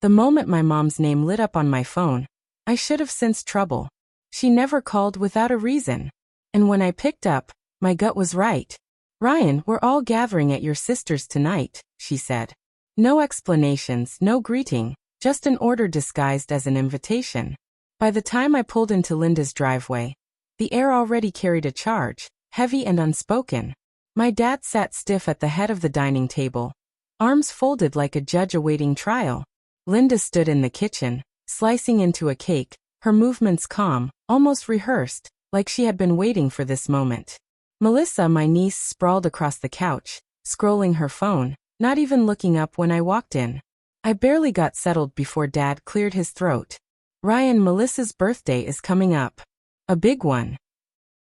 The moment my mom's name lit up on my phone, I should have sensed trouble. She never called without a reason. And when I picked up, my gut was right. "Ryan, we're all gathering at your sister's tonight," she said. No explanations, no greeting, just an order disguised as an invitation. By the time I pulled into Linda's driveway, the air already carried a charge, heavy and unspoken. My dad sat stiff at the head of the dining table, arms folded like a judge awaiting trial. Linda stood in the kitchen, slicing into a cake, her movements calm, almost rehearsed, like she had been waiting for this moment. Melissa, my niece, sprawled across the couch, scrolling her phone, not even looking up when I walked in. I barely got settled before Dad cleared his throat. "Ryan, Melissa's birthday is coming up. A big one."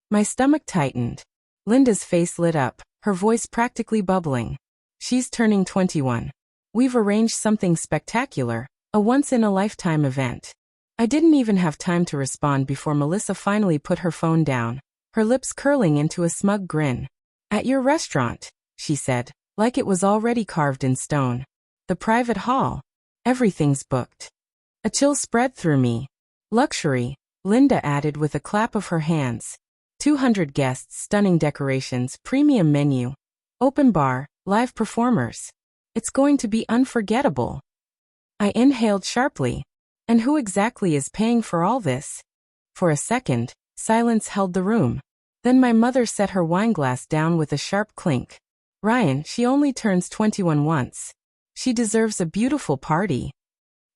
My stomach tightened. Linda's face lit up, her voice practically bubbling. "She's turning 21. We've arranged something spectacular, a once-in-a-lifetime event." I didn't even have time to respond before Melissa finally put her phone down, her lips curling into a smug grin. "At your restaurant," she said, like it was already carved in stone. "The private hall. Everything's booked." A chill spread through me. "Luxury," Linda added with a clap of her hands. 200 guests, stunning decorations, premium menu, open bar, live performers. It's going to be unforgettable. I inhaled sharply. And who exactly is paying for all this? For a second, silence held the room. Then my mother set her wineglass down with a sharp clink. "Ryan, she only turns 21 once. She deserves a beautiful party."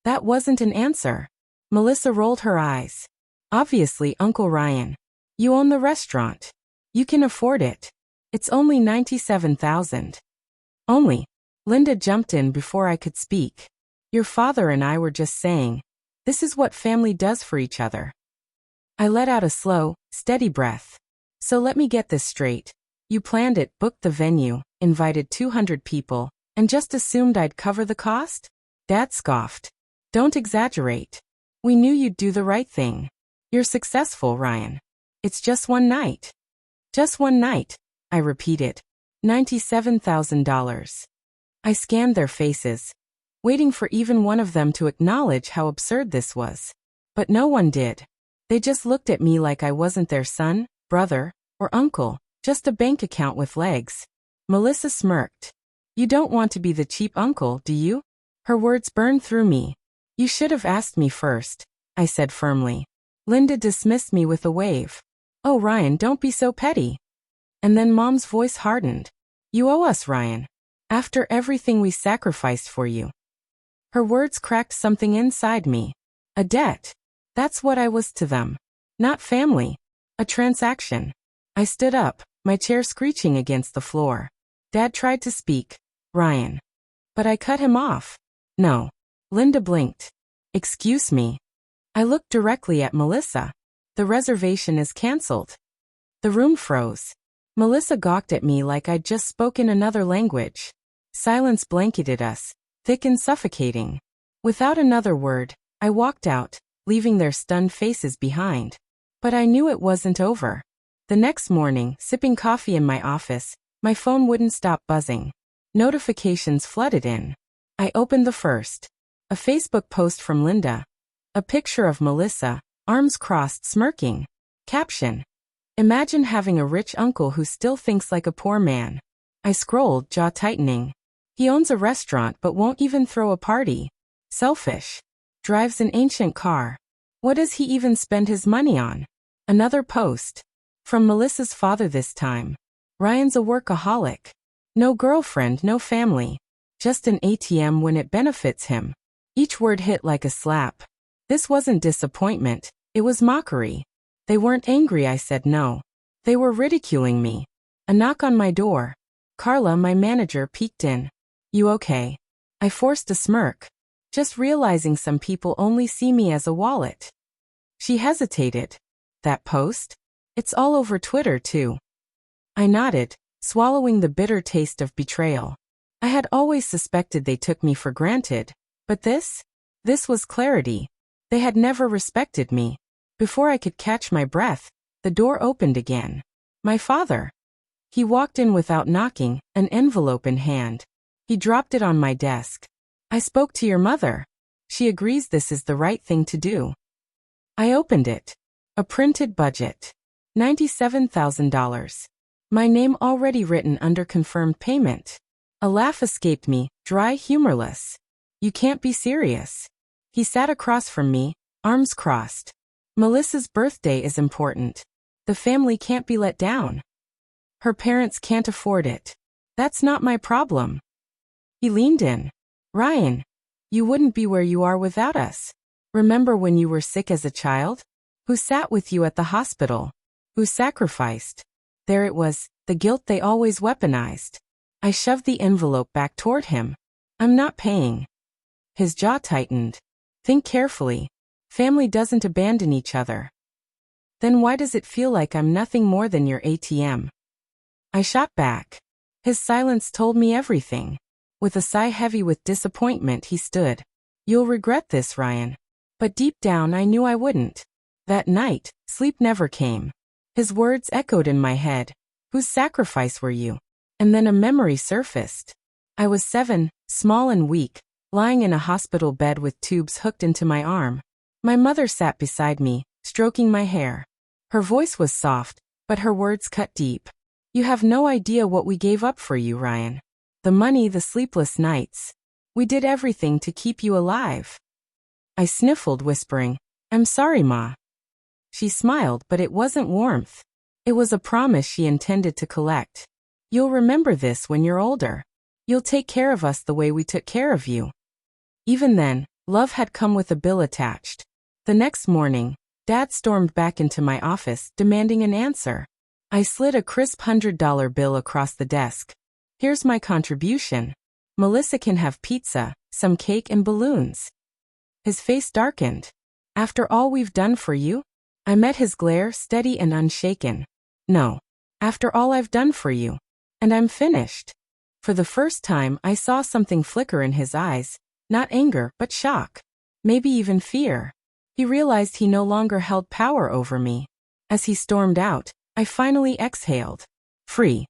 That wasn't an answer. Melissa rolled her eyes. "Obviously, Uncle Ryan. You own the restaurant. You can afford it. It's only $97,000. "Only." Linda jumped in before I could speak. "Your father and I were just saying, this is what family does for each other." I let out a slow, steady breath. "So let me get this straight. You planned it, booked the venue, invited 200 people, and just assumed I'd cover the cost?" Dad scoffed. "Don't exaggerate. We knew you'd do the right thing. You're successful, Ryan. It's just one night." "Just one night," I repeated. $97,000. I scanned their faces, waiting for even one of them to acknowledge how absurd this was. But no one did. They just looked at me like I wasn't their son, brother, or uncle, just a bank account with legs. Melissa smirked. "You don't want to be the cheap uncle, do you?" Her words burned through me. "You should have asked me first," I said firmly. Linda dismissed me with a wave. "Oh, Ryan, don't be so petty." And then Mom's voice hardened. "You owe us, Ryan. After everything we sacrificed for you." Her words cracked something inside me. A debt. That's what I was to them. Not family. A transaction. I stood up, my chair screeching against the floor. Dad tried to speak. "Ryan." But I cut him off. "No." Linda blinked. "Excuse me." I looked directly at Melissa. "The reservation is canceled." The room froze. Melissa gawked at me like I'd just spoken another language. Silence blanketed us, thick and suffocating. Without another word, I walked out, leaving their stunned faces behind. But I knew it wasn't over. The next morning, sipping coffee in my office, my phone wouldn't stop buzzing. Notifications flooded in. I opened the first. A Facebook post from Linda. A picture of Melissa, arms crossed, smirking. Caption: "Imagine having a rich uncle who still thinks like a poor man." I scrolled, jaw tightening. He owns a restaurant but won't even throw a party. Selfish. Drives an ancient car. What does he even spend his money on? Another post. From Melissa's father this time. "Ryan's a workaholic. No girlfriend, no family. Just an ATM when it benefits him." Each word hit like a slap. This wasn't disappointment, it was mockery. They weren't angry I said no. They were ridiculing me. A knock on my door. Carla, my manager, peeked in. "You okay?" I forced a smirk, just realizing some people only see me as a wallet. She hesitated. "That post? It's all over Twitter, too." I nodded, swallowing the bitter taste of betrayal. I had always suspected they took me for granted, but this was clarity. They had never respected me. Before I could catch my breath, the door opened again. My father. He walked in without knocking, an envelope in hand. He dropped it on my desk. "I spoke to your mother." She agrees this is the right thing to do. I opened it. A printed budget. $97,000. My name already written under confirmed payment. A laugh escaped me, dry, humorless. You can't be serious. He sat across from me, arms crossed. Melissa's birthday is important. The family can't be let down. Her parents can't afford it. That's not my problem. He leaned in. Ryan, you wouldn't be where you are without us. Remember when you were sick as a child? Who sat with you at the hospital? Who sacrificed? There it was, the guilt they always weaponized. I shoved the envelope back toward him. I'm not paying. His jaw tightened. Think carefully. Family doesn't abandon each other. Then why does it feel like I'm nothing more than your ATM? I shot back. His silence told me everything. With a sigh heavy with disappointment, he stood. You'll regret this, Ryan. But deep down I knew I wouldn't. That night, sleep never came. His words echoed in my head. Whose sacrifice were you? And then a memory surfaced. I was 7, small and weak, lying in a hospital bed with tubes hooked into my arm. My mother sat beside me, stroking my hair. Her voice was soft, but her words cut deep. You have no idea what we gave up for you, Ryan. The money, the sleepless nights. We did everything to keep you alive. I sniffled, whispering, I'm sorry, Ma. She smiled, but it wasn't warmth. It was a promise she intended to collect. You'll remember this when you're older. You'll take care of us the way we took care of you. Even then, love had come with a bill attached. The next morning, Dad stormed back into my office, demanding an answer. I slid a crisp $100 bill across the desk. Here's my contribution. Melissa can have pizza, some cake and balloons. His face darkened. After all we've done for you? I met his glare, steady and unshaken. No. After all I've done for you. And I'm finished. For the first time, I saw something flicker in his eyes. Not anger, but shock. Maybe even fear. He realized he no longer held power over me. As he stormed out, I finally exhaled. Free.